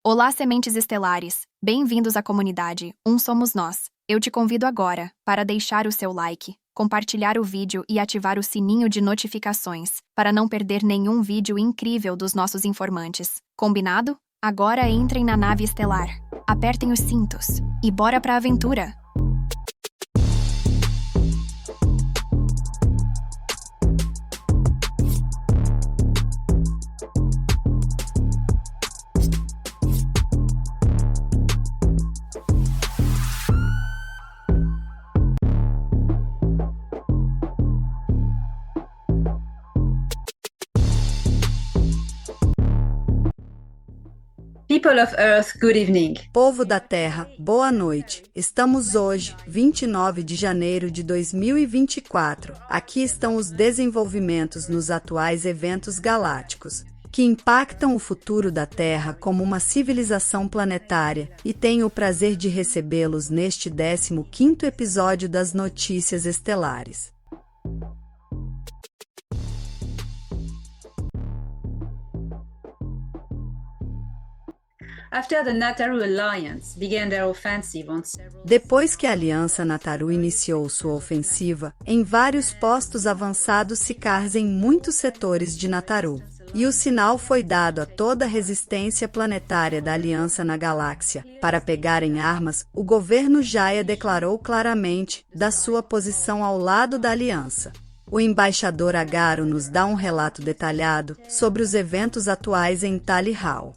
Olá, sementes estelares! Bem-vindos à comunidade Um Somos Nós. Eu te convido agora para deixar o seu like, compartilhar o vídeo e ativar o sininho de notificações para não perder nenhum vídeo incrível dos nossos informantes. Combinado? Agora entrem na nave estelar, apertem os cintos e bora pra aventura! People of Earth, good evening. Povo da Terra, boa noite. Estamos hoje, 29 de janeiro de 2024. Aqui estão os desenvolvimentos nos atuais eventos galácticos, que impactam o futuro da Terra como uma civilização planetária, e tenho o prazer de recebê-los neste 15º episódio das Notícias Estelares. After the Nataru Alliance began their offensive on several... Depois que a Aliança Nataru iniciou sua ofensiva em vários postos avançados Sicars em muitos setores de Nataru, e o sinal foi dado a toda a resistência planetária da Aliança na galáxia para pegarem armas, o governo Jaya declarou claramente da sua posição ao lado da Aliança. O embaixador Agaro nos dá um relato detalhado sobre os eventos atuais em Tally Hall.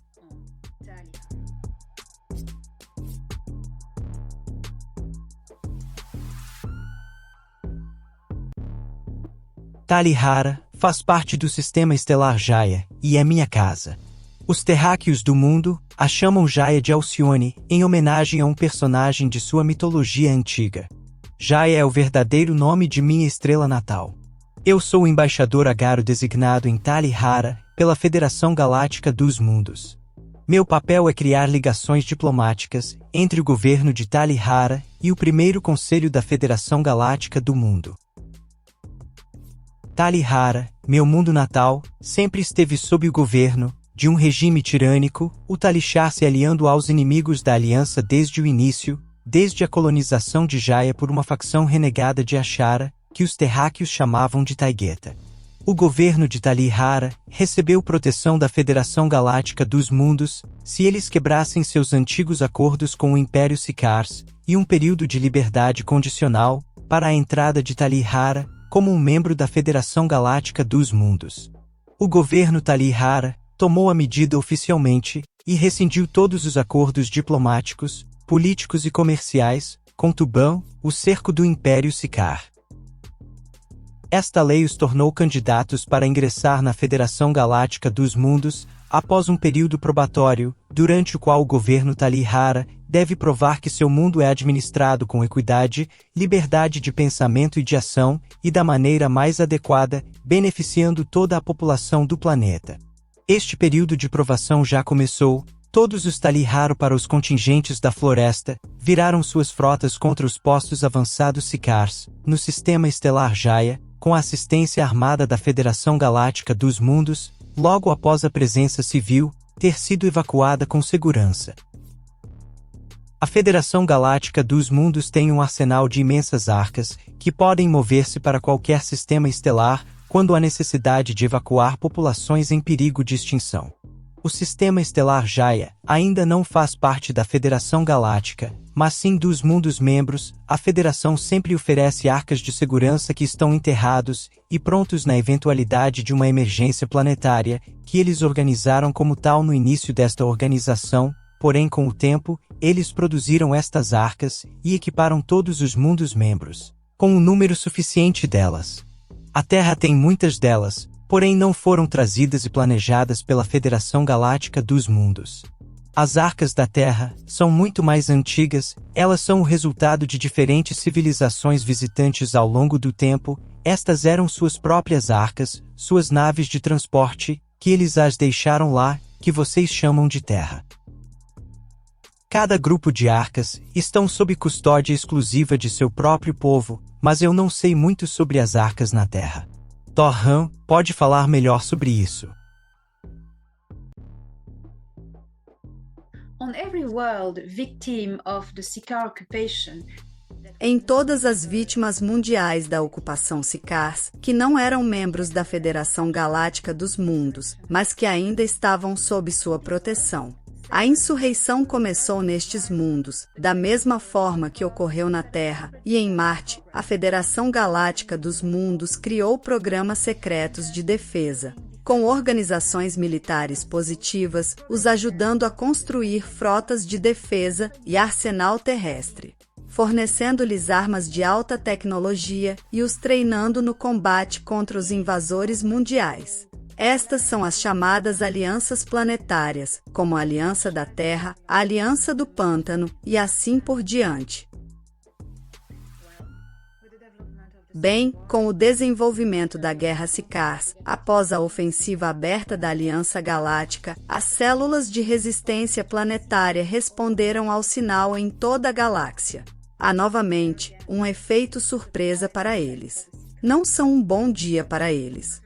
Tally Hara faz parte do sistema estelar Jaya e é minha casa. Os terráqueos do mundo a chamam Jaya de Alcione em homenagem a um personagem de sua mitologia antiga. Jaya é o verdadeiro nome de minha estrela natal. Eu sou o embaixador Agaro designado em Tally Hara pela Federação Galáctica dos Mundos. Meu papel é criar ligações diplomáticas entre o governo de Tally Hara e o primeiro conselho da Federação Galáctica do Mundo. Tally Hara, meu mundo natal, sempre esteve sob o governo de um regime tirânico, o Talishar se aliando aos inimigos da aliança desde o início, desde a colonização de Jaya por uma facção renegada de Ashara, que os terráqueos chamavam de Taigeta. O governo de Tally Hara recebeu proteção da Federação Galáctica dos Mundos, se eles quebrassem seus antigos acordos com o Império Sicars, e um período de liberdade condicional para a entrada de Tally Hara como um membro da Federação Galáctica dos Mundos. O governo Tally Hara tomou a medida oficialmente e rescindiu todos os acordos diplomáticos, políticos e comerciais com Tubão, o cerco do Império Sicar. Esta lei os tornou candidatos para ingressar na Federação Galáctica dos Mundos após um período probatório, durante o qual o governo Tally Hara deve provar que seu mundo é administrado com equidade, liberdade de pensamento e de ação, e da maneira mais adequada, beneficiando toda a população do planeta. Este período de provação já começou. Todos os Tally Hara para os contingentes da floresta viraram suas frotas contra os postos avançados Sicars, no sistema estelar Jaya, com a assistência armada da Federação Galáctica dos Mundos, logo após a presença civil ter sido evacuada com segurança. A Federação Galáctica dos Mundos tem um arsenal de imensas arcas, que podem mover-se para qualquer sistema estelar quando há necessidade de evacuar populações em perigo de extinção. O sistema estelar Jaya ainda não faz parte da Federação Galáctica, mas sim dos mundos membros. A Federação sempre oferece arcas de segurança que estão enterrados e prontos na eventualidade de uma emergência planetária, que eles organizaram como tal no início desta organização, porém com o tempo, eles produziram estas arcas e equiparam todos os mundos membros, com um número suficiente delas. A Terra tem muitas delas, porém não foram trazidas e planejadas pela Federação Galáctica dos Mundos. As arcas da Terra são muito mais antigas, elas são o resultado de diferentes civilizações visitantes ao longo do tempo. Estas eram suas próprias arcas, suas naves de transporte, que eles as deixaram lá, que vocês chamam de Terra. Cada grupo de arcas estão sob custódia exclusiva de seu próprio povo, mas eu não sei muito sobre as arcas na Terra. Torran pode falar melhor sobre isso. On every world victim of the Sicard occupation, Em todas as vítimas mundiais da ocupação Sicars, que não eram membros da Federação Galáctica dos Mundos, mas que ainda estavam sob sua proteção. A insurreição começou nestes mundos, da mesma forma que ocorreu na Terra, e em Marte, a Federação Galáctica dos Mundos criou programas secretos de defesa, com organizações militares positivas, os ajudando a construir frotas de defesa e arsenal terrestre, fornecendo-lhes armas de alta tecnologia e os treinando no combate contra os invasores mundiais. Estas são as chamadas alianças planetárias, como a Aliança da Terra, a Aliança do Pântano e assim por diante. Bem, com o desenvolvimento da Guerra Sicars, após a ofensiva aberta da Aliança Galáctica, as células de resistência planetária responderam ao sinal em toda a galáxia. Há novamente um efeito surpresa para eles. Não são um bom dia para eles.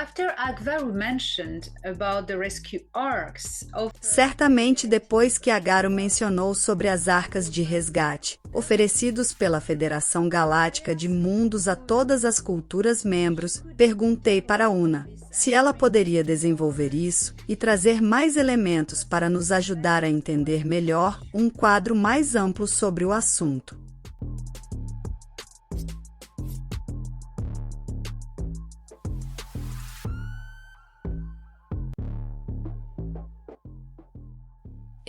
after Agvaru mentioned about the rescue arcs of Certamente depois que Agaro mencionou sobre as arcas de resgate, oferecidos pela Federação Galáctica de Mundos a todas as culturas membros, perguntei para Una se ela poderia desenvolver isso e trazer mais elementos para nos ajudar a entender melhor um quadro mais amplo sobre o assunto.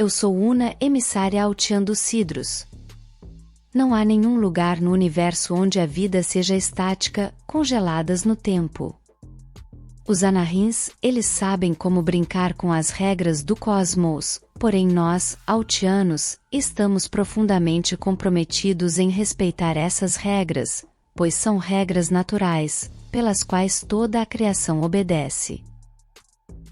Eu sou Una, emissária Altian dos Cidros. Não há nenhum lugar no universo onde a vida seja estática, congeladas no tempo. Os Anahins, eles sabem como brincar com as regras do cosmos, porém nós, Altianos, estamos profundamente comprometidos em respeitar essas regras, pois são regras naturais, pelas quais toda a criação obedece.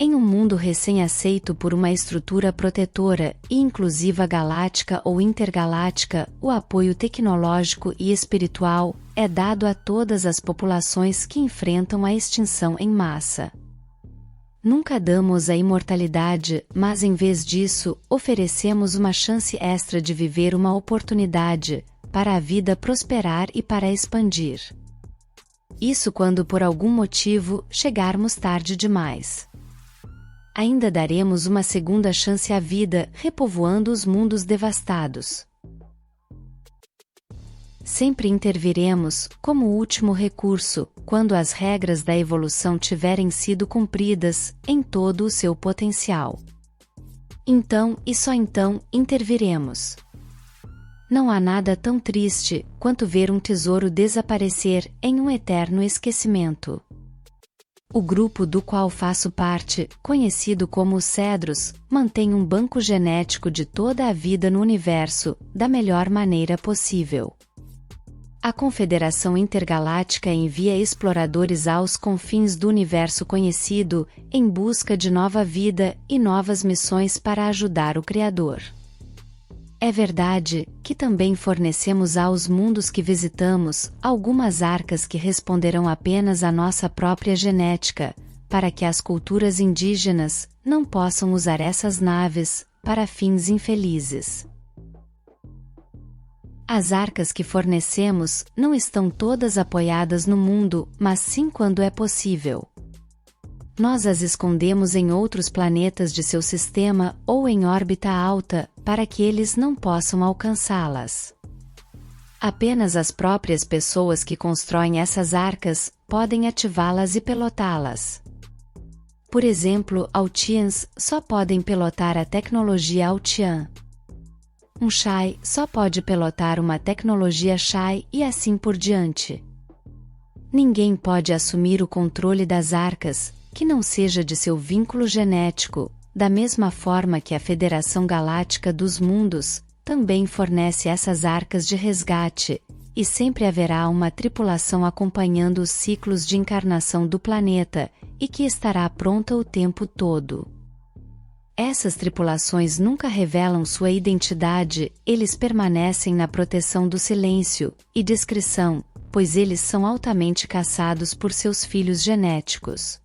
Em um mundo recém-aceito por uma estrutura protetora e inclusiva galáctica ou intergaláctica, o apoio tecnológico e espiritual é dado a todas as populações que enfrentam a extinção em massa. Nunca damos a imortalidade, mas em vez disso, oferecemos uma chance extra de viver uma oportunidade para a vida prosperar e para expandir. Isso quando por algum motivo chegarmos tarde demais. Ainda daremos uma segunda chance à vida, repovoando os mundos devastados. Sempre interviremos, como último recurso, quando as regras da evolução tiverem sido cumpridas, em todo o seu potencial. Então, e só então, interviremos. Não há nada tão triste quanto ver um tesouro desaparecer em um eterno esquecimento. O grupo do qual faço parte, conhecido como os Cedros, mantém um banco genético de toda a vida no universo, da melhor maneira possível. A Confederação Intergaláctica envia exploradores aos confins do universo conhecido, em busca de nova vida e novas missões para ajudar o Criador. É verdade que também fornecemos aos mundos que visitamos algumas arcas que responderão apenas à nossa própria genética, para que as culturas indígenas não possam usar essas naves para fins infelizes. As arcas que fornecemos não estão todas apoiadas no mundo, mas sim quando é possível. Nós as escondemos em outros planetas de seu sistema ou em órbita alta, para que eles não possam alcançá-las. Apenas as próprias pessoas que constroem essas arcas podem ativá-las e pilotá-las. Por exemplo, Altians só podem pilotar a tecnologia Altian. Um Shai só pode pilotar uma tecnologia Shai e assim por diante. Ninguém pode assumir o controle das arcas, que não seja de seu vínculo genético, da mesma forma que a Federação Galáctica dos Mundos também fornece essas arcas de resgate, e sempre haverá uma tripulação acompanhando os ciclos de encarnação do planeta, e que estará pronta o tempo todo. Essas tripulações nunca revelam sua identidade, eles permanecem na proteção do silêncio e discrição, pois eles são altamente caçados por seus filhos genéticos.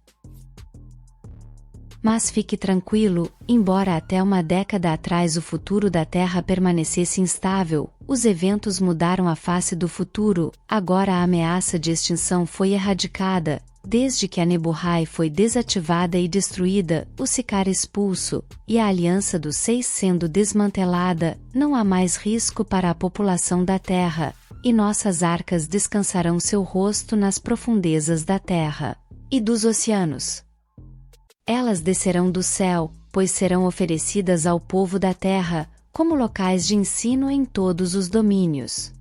Mas fique tranquilo, embora até uma década atrás o futuro da Terra permanecesse instável, os eventos mudaram a face do futuro, agora a ameaça de extinção foi erradicada, desde que a Nebuhai foi desativada e destruída, o Sicár expulso, e a Aliança dos Seis sendo desmantelada, não há mais risco para a população da Terra, e nossas arcas descansarão seu rosto nas profundezas da Terra e dos oceanos. Elas descerão do céu, pois serão oferecidas ao povo da terra, como locais de ensino em todos os domínios.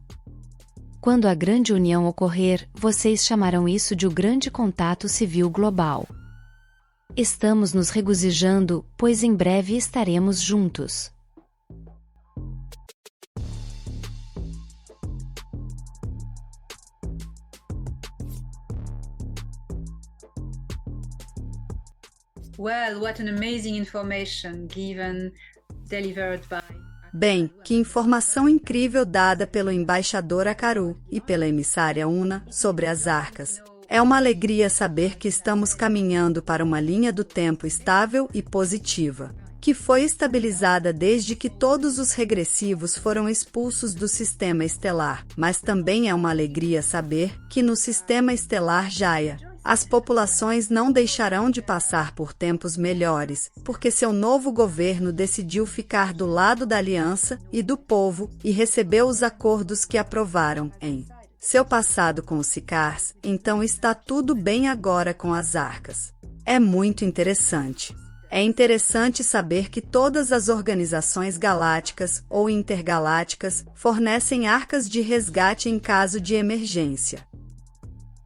Quando a grande união ocorrer, vocês chamarão isso de o grande contato civil global. Estamos nos regozijando, pois em breve estaremos juntos. Well, what an amazing information delivered by... Bem, que informação incrível dada pelo embaixador Akaru e pela emissária Una sobre as arcas. É uma alegria saber que estamos caminhando para uma linha do tempo estável e positiva, que foi estabilizada desde que todos os regressivos foram expulsos do sistema estelar, mas também é uma alegria saber que no sistema estelar Jaya, as populações não deixarão de passar por tempos melhores, porque seu novo governo decidiu ficar do lado da aliança e do povo e recebeu os acordos que aprovaram em seu passado com os Sicars, então está tudo bem agora com as arcas. É muito interessante. É interessante saber que todas as organizações galácticas ou intergalácticas fornecem arcas de resgate em caso de emergência.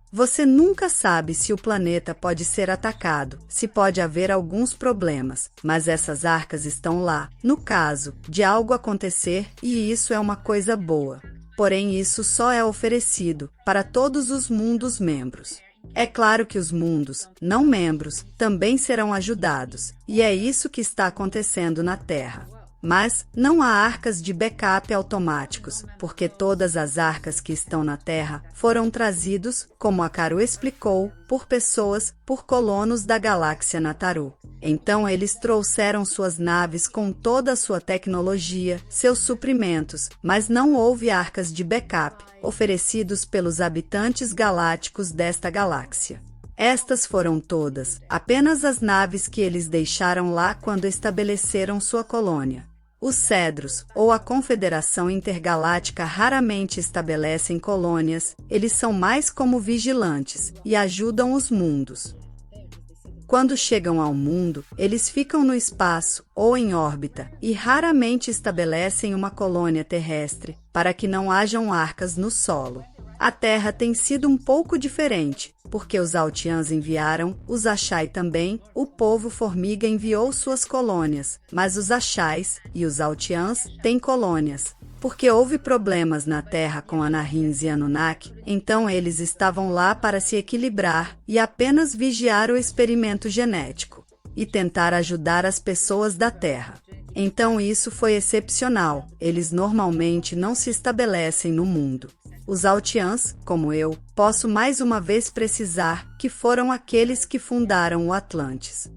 Você nunca sabe se o planeta pode ser atacado, se pode haver alguns problemas, mas essas arcas estão lá, no caso de algo acontecer, e isso é uma coisa boa. Porém, isso só é oferecido para todos os mundos membros. É claro que os mundos não membros também serão ajudados, e é isso que está acontecendo na Terra. Mas não há arcas de backup automáticos, porque todas as arcas que estão na Terra foram trazidos, como Akaru explicou, por colonos da galáxia Nataru. Então eles trouxeram suas naves com toda a sua tecnologia, seus suprimentos, mas não houve arcas de backup oferecidos pelos habitantes galácticos desta galáxia. Estas foram todas, apenas as naves que eles deixaram lá quando estabeleceram sua colônia. Os Cedros, ou a Confederação Intergaláctica raramente estabelecem colônias, eles são mais como vigilantes, e ajudam os mundos. Quando chegam ao mundo, eles ficam no espaço, ou em órbita, e raramente estabelecem uma colônia terrestre, para que não hajam arcas no solo. A Terra tem sido um pouco diferente, porque os Altians enviaram, os Ashai também, o povo formiga enviou suas colônias, mas os Ashais e os Altians têm colônias. Porque houve problemas na Terra com Anahins e Anunnaki, então eles estavam lá para se equilibrar e apenas vigiar o experimento genético e tentar ajudar as pessoas da Terra. Então isso foi excepcional, eles normalmente não se estabelecem no mundo. Os Altians, como eu, posso mais uma vez precisar que foram aqueles que fundaram o Atlantis.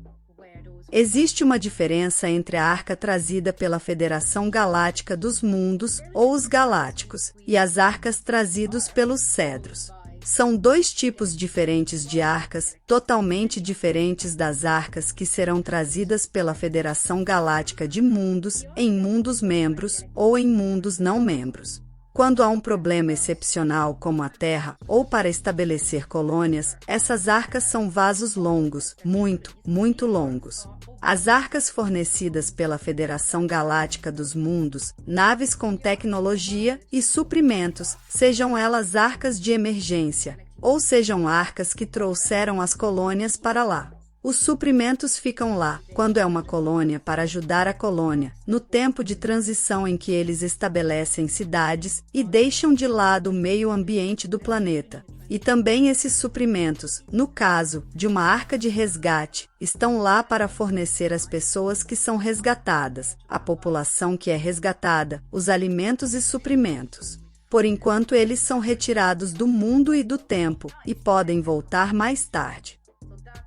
Existe uma diferença entre a arca trazida pela Federação Galáctica dos Mundos, ou os Galácticos, e as arcas trazidas pelos Cedros. São dois tipos diferentes de arcas, totalmente diferentes das arcas que serão trazidas pela Federação Galáctica de Mundos, em mundos membros ou em mundos não membros. Quando há um problema excepcional como a Terra, ou para estabelecer colônias, essas arcas são vasos longos, muito longos. As arcas fornecidas pela Federação Galáctica dos Mundos, naves com tecnologia e suprimentos, sejam elas arcas de emergência, ou sejam arcas que trouxeram as colônias para lá. Os suprimentos ficam lá, quando é uma colônia para ajudar a colônia, no tempo de transição em que eles estabelecem cidades e deixam de lado o meio ambiente do planeta. E também esses suprimentos, no caso de uma arca de resgate, estão lá para fornecer às pessoas que são resgatadas, a população que é resgatada, os alimentos e suprimentos. Por enquanto, eles são retirados do mundo e do tempo e podem voltar mais tarde.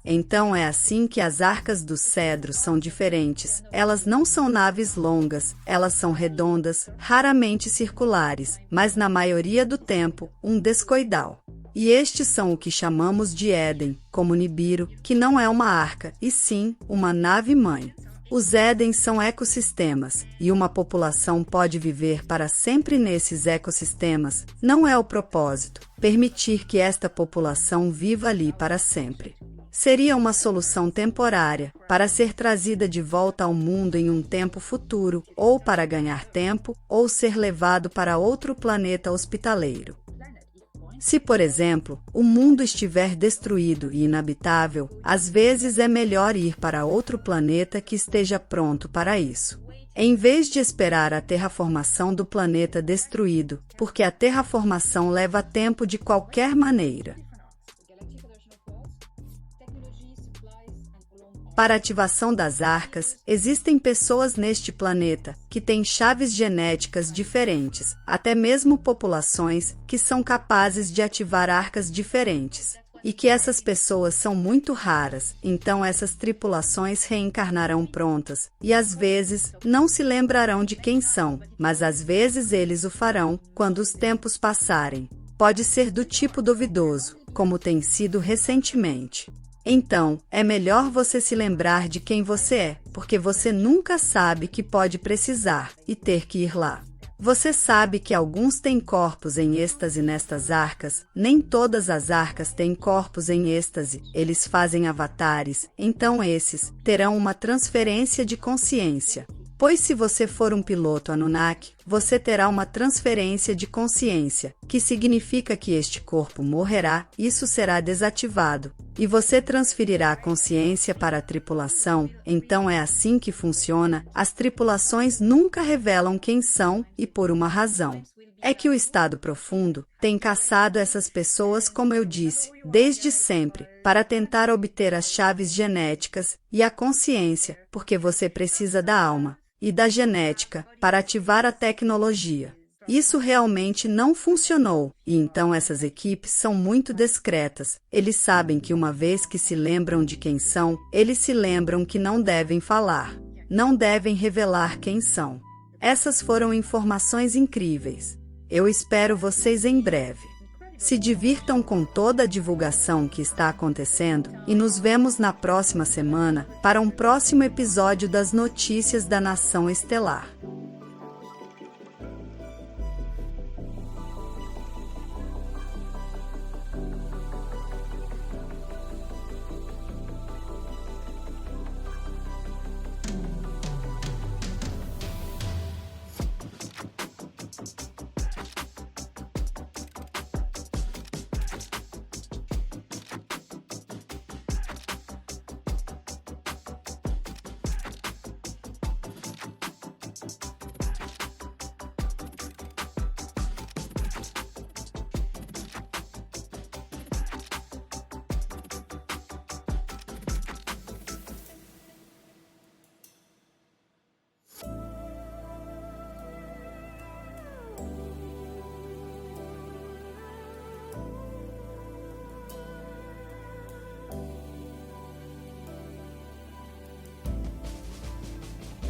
Então é assim que as arcas do cedro são diferentes. Elas não são naves longas, elas são redondas, raramente circulares, mas na maioria do tempo, um descoidal. E estes são o que chamamos de Éden, como Nibiru, que não é uma arca, e sim uma nave-mãe. Os Édens são ecossistemas, e uma população pode viver para sempre nesses ecossistemas. Não é o propósito permitir que esta população viva ali para sempre. Seria uma solução temporária, para ser trazida de volta ao mundo em um tempo futuro, ou para ganhar tempo, ou ser levado para outro planeta hospitaleiro. Se, por exemplo, o mundo estiver destruído e inabitável, às vezes é melhor ir para outro planeta que esteja pronto para isso, em vez de esperar a terraformação do planeta destruído, porque a terraformação leva tempo de qualquer maneira. Para a ativação das arcas, existem pessoas neste planeta que têm chaves genéticas diferentes, até mesmo populações que são capazes de ativar arcas diferentes, e que essas pessoas são muito raras, então essas tripulações reencarnarão prontas, e às vezes não se lembrarão de quem são, mas às vezes eles o farão quando os tempos passarem. Pode ser do tipo duvidoso, como tem sido recentemente. Então, é melhor você se lembrar de quem você é, porque você nunca sabe que pode precisar e ter que ir lá. Você sabe que alguns têm corpos em êxtase nestas arcas, nem todas as arcas têm corpos em êxtase, eles fazem avatares, então esses terão uma transferência de consciência. Pois se você for um piloto Anunnaki, você terá uma transferência de consciência, que significa que este corpo morrerá, isso será desativado, e você transferirá a consciência para a tripulação. Então é assim que funciona, as tripulações nunca revelam quem são, e por uma razão. É que o estado profundo tem caçado essas pessoas, como eu disse, desde sempre, para tentar obter as chaves genéticas e a consciência, porque você precisa da alma e da genética para ativar a tecnologia. Isso realmente não funcionou, e então essas equipes são muito discretas. Eles sabem que uma vez que se lembram de quem são, eles se lembram que não devem falar, não devem revelar quem são. Essas foram informações incríveis. Eu espero vocês em breve. Se divirtam com toda a divulgação que está acontecendo e nos vemos na próxima semana para um próximo episódio das Notícias da Nação Estelar.